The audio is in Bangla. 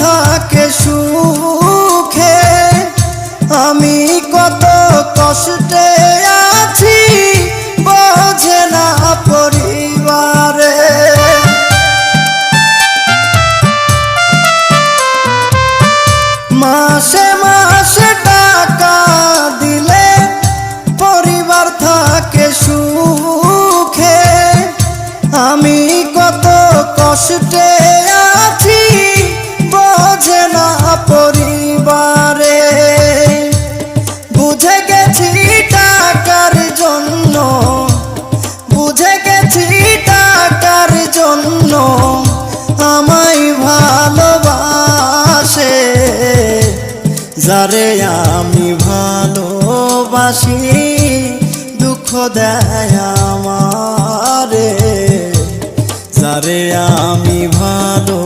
থাকে সুখে, আমি কত কষ্টে আছি বোঝে না পরিবারে। মাসে মাসে টাকা দিলে পরিবার থাকে সুখে, আমি কত কষ্টে আছি বোঝে না পরিবারে। বুঝে গেছি টাকার জন্য, বুঝে গেছি টাকার জন্য আমায় ভালোবাসে, যারে আমি ভালোবাসি দুঃখ দেয় আমারে, যারে আমি ভালো